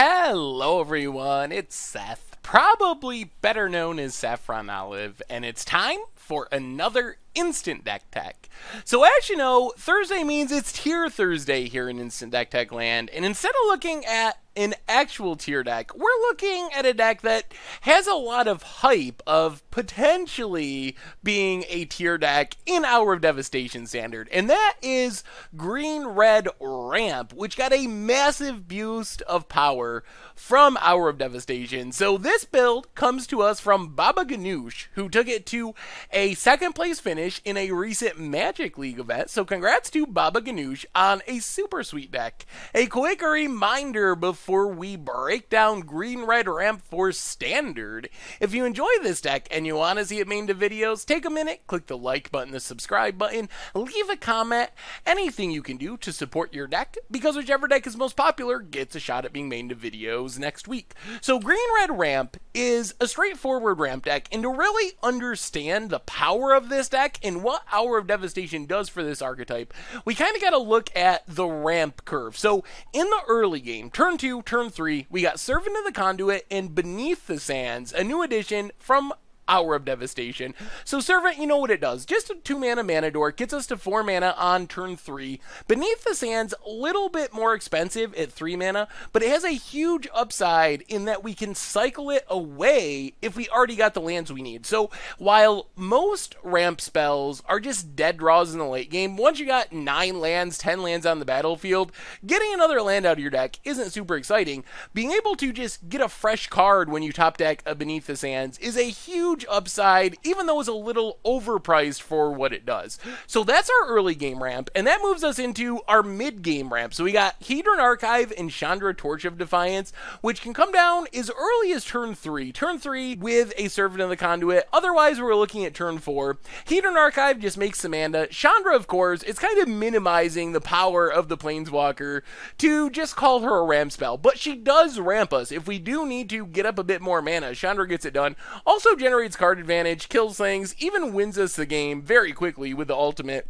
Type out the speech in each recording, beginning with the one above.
Hello everyone, it's Seth, probably better known as Saffron Olive, and it's time for another Instant Deck Tech. So as you know, Thursday means it's Tier Thursday here in Instant Deck Tech land, and instead of looking at an actual tier deck, we're looking at a deck that has a lot of hype of potentially being a tier deck in Hour of Devastation Standard, and that is Green-Red Ramp, which got a massive boost of power from Hour of Devastation. So this build comes to us from Baba Ganoush, who took it to a second place finish in a recent Magic League event. So congrats to Baba Ganoush on a super sweet deck. A quick reminder before we break down Green-Red Ramp for Standard. If you enjoy this deck and you want to see it made into videos, take a minute, click the like button, the subscribe button, leave a comment, anything you can do to support your deck, because whichever deck is most popular gets a shot at being made into videos next week. So Green-Red Ramp is a straightforward ramp deck, and to really understand the power of this deck and what Hour of Devastation does for this archetype, we kind of got to look at the ramp curve. So in the early game, turn 2, turn 3, we got Servant of the Conduit and Beneath the Sands, a new addition from Hour of Devastation. So Servant, you know what it does. Just a 2-mana mana dork, gets us to 4 mana on turn 3. Beneath the Sands, a little bit more expensive at 3 mana, but it has a huge upside in that we can cycle it away if we already got the lands we need. So while most ramp spells are just dead draws in the late game, once you got 9 lands, 10 lands on the battlefield, getting another land out of your deck isn't super exciting. Being able to just get a fresh card when you top deck a Beneath the Sands is a huge upside, even though it's a little overpriced for what it does. So that's our early game ramp, and that moves us into our mid game ramp. So we got Hedron Archive and Chandra Torch of Defiance, which can come down as early as turn 3. Turn 3 with a Servant of the Conduit. Otherwise, we're looking at turn 4. Hedron Archive just makes some mana. Chandra, of course, it's kind of minimizing the power of the Planeswalker to just call her a ramp spell, but she does ramp us. If we do need to get up a bit more mana, Chandra gets it done. Also generates card advantage, kills things, even wins us the game very quickly with the ultimate.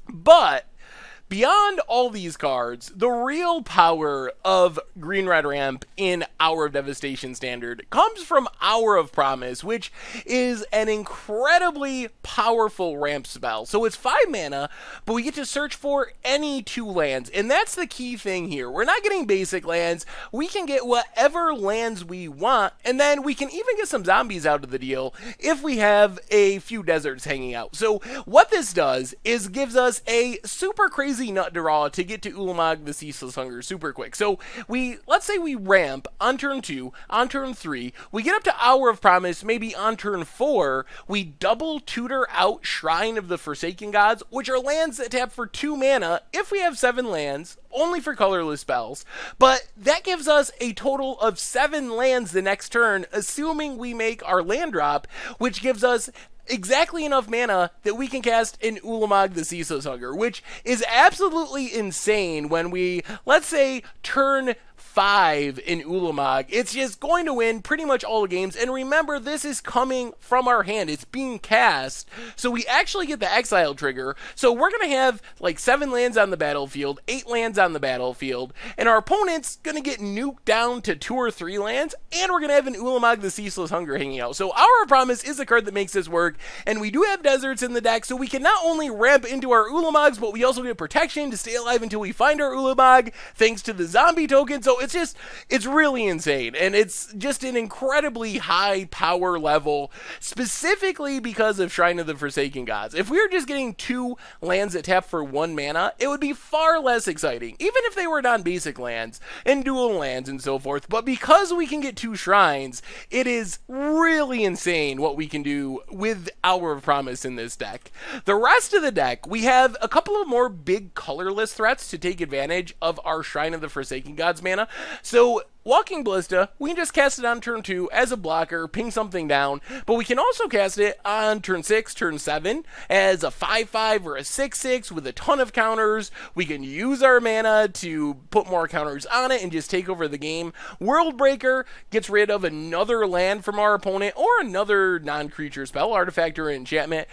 But beyond all these cards, the real power of Green-Red Ramp in Hour of Devastation Standard comes from Hour of Promise, which is an incredibly powerful ramp spell. So it's 5 mana, but we get to search for any 2 lands, and that's the key thing here. We're not getting basic lands. We can get whatever lands we want, and then we can even get some zombies out of the deal if we have a few deserts hanging out. So what this does is gives us a super crazy nut to draw to get to Ulamog the Ceaseless Hunger super quick. So let's say we ramp on turn 2, on turn 3, we get up to Hour of Promise, maybe on turn 4, we double tutor out Shrine of the Forsaken Gods, which are lands that tap for 2 mana if we have 7 lands, only for colorless spells, but that gives us a total of 7 lands the next turn, assuming we make our land drop, which gives us exactly enough mana that we can cast an Ulamog the Ceaseless Hunger, which is absolutely insane when we, let's say, turn 5 in Ulamog. It's just going to win pretty much all the games, and remember, this is coming from our hand. It's being cast, so we actually get the exile trigger. So we're going to have like 7 lands on the battlefield, 8 lands on the battlefield, and our opponent's going to get nuked down to 2 or 3 lands, and we're going to have an Ulamog the Ceaseless Hunger hanging out. So Hour of Promise is the card that makes this work, and we do have deserts in the deck, so we can not only ramp into our Ulamogs, but we also get protection to stay alive until we find our Ulamog, thanks to the zombie token. So it's really insane, and it's just an incredibly high power level, specifically because of Shrine of the Forsaken Gods. If we were just getting 2 lands that tap for 1 mana, it would be far less exciting, even if they were non-basic lands and dual lands and so forth. But because we can get 2 shrines, it is really insane what we can do with Hour of Promise in this deck. The rest of the deck, we have a couple of more big colorless threats to take advantage of our Shrine of the Forsaken Gods mana. So Walking Ballista, we can just cast it on turn 2 as a blocker, ping something down, but we can also cast it on turn 6, turn 7 as a 5/5 or a 6/6 with a ton of counters. We can use our mana to put more counters on it and just take over the game. Worldbreaker gets rid of another land from our opponent or another non-creature spell, artifact, or enchantment.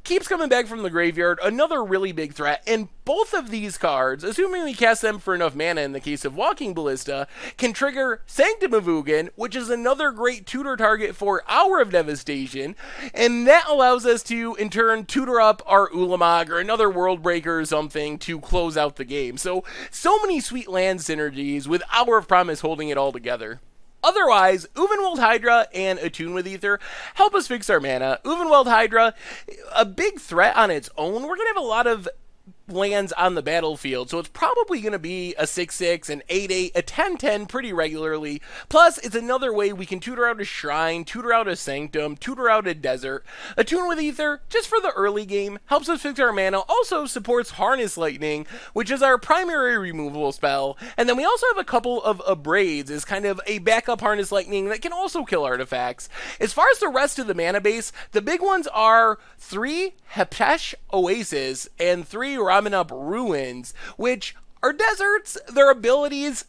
Keeps coming back from the graveyard, another really big threat, and both of these cards, assuming we cast them for enough mana in the case of Walking Ballista, can trigger trigger Sanctum of Ugin, which is another great tutor target for Hour of Devastation, and that allows us to, in turn, tutor up our Ulamog or another World Breaker or something to close out the game. So many sweet land synergies with Hour of Promise holding it all together. Otherwise, Uvenwald Hydra and Attune with Ether help us fix our mana. Uvenwald Hydra, a big threat on its own. We're going to have a lot of lands on the battlefield, so it's probably going to be a 6/6, an 8/8, a 10/10 pretty regularly. Plus, it's another way we can tutor out a Shrine, tutor out a Sanctum, tutor out a Desert. Attune with Ether, just for the early game, helps us fix our mana, also supports Harness Lightning, which is our primary removal spell, and then we also have a couple of Abrades as kind of a backup Harness Lightning that can also kill artifacts. As far as the rest of the mana base, the big ones are 3 Hepesh Oasis and 3 Ramen Ruins, which are deserts. Their abilities,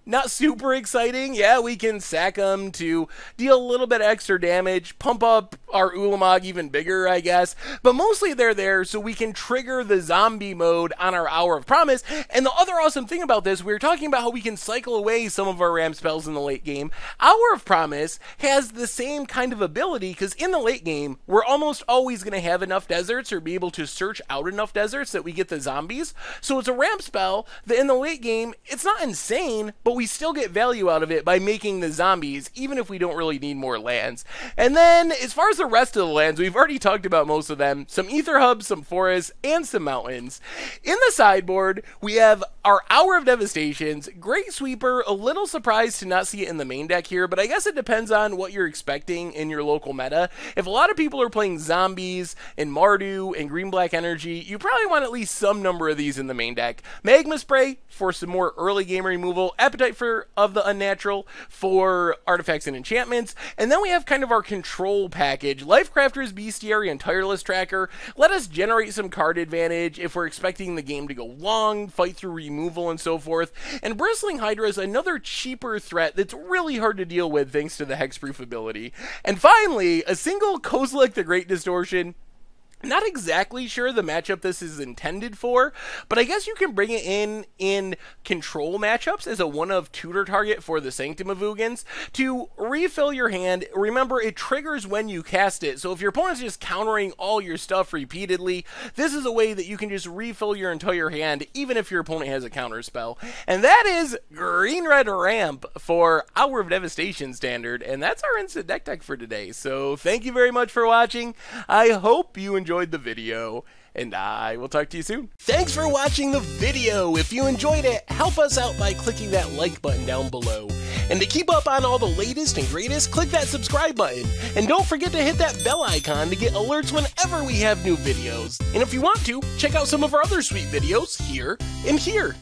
not super exciting. Yeah, we can sack them to deal a little bit extra damage, pump up our Ulamog even bigger, I guess. But mostly they're there so we can trigger the zombie mode on our Hour of Promise. And the other awesome thing about this, we were talking about how we can cycle away some of our ramp spells in the late game. Hour of Promise has the same kind of ability because in the late game, we're almost always going to have enough deserts or be able to search out enough deserts that we get the zombies. So it's a ramp spell that in the late game, it's not insane, but we still get value out of it by making the zombies, even if we don't really need more lands. And then, as far as the rest of the lands, we've already talked about most of them. Some Ether Hubs, some forests, and some mountains. In the sideboard, we have our Hour of Devastations, great sweeper, a little surprised to not see it in the main deck here, but I guess it depends on what you're expecting in your local meta. If a lot of people are playing zombies and Mardu and green-black energy, you probably want at least some number of these in the main deck. Magma Spray for some more early game removal, Appetite of the Unnatural for artifacts and enchantments, and then we have kind of our control package, Lifecrafter's Bestiary and Tireless Tracker. Let us generate some card advantage if we're expecting the game to go long, fight through removal and so forth, and Bristling Hydra is another cheaper threat that's really hard to deal with thanks to the hexproof ability. And finally, a single Kozilek the Great Distortion. Not exactly sure the matchup this is intended for, but I guess you can bring it in control matchups as a one-of tutor target for the Sanctum of Ugins to refill your hand. Remember, it triggers when you cast it, so if your opponent's just countering all your stuff repeatedly, this is a way that you can just refill your entire hand, even if your opponent has a counter spell. And that is Green-Red Ramp for Hour of Devastation Standard, and that's our instant deck tech for today. So thank you very much for watching. I hope you enjoyed the video, and I will talk to you soon. Thanks for watching the video. If you enjoyed it, help us out by clicking that like button down below. And to keep up on all the latest and greatest, click that subscribe button. And don't forget to hit that bell icon to get alerts whenever we have new videos. And if you want to, check out some of our other sweet videos here and here.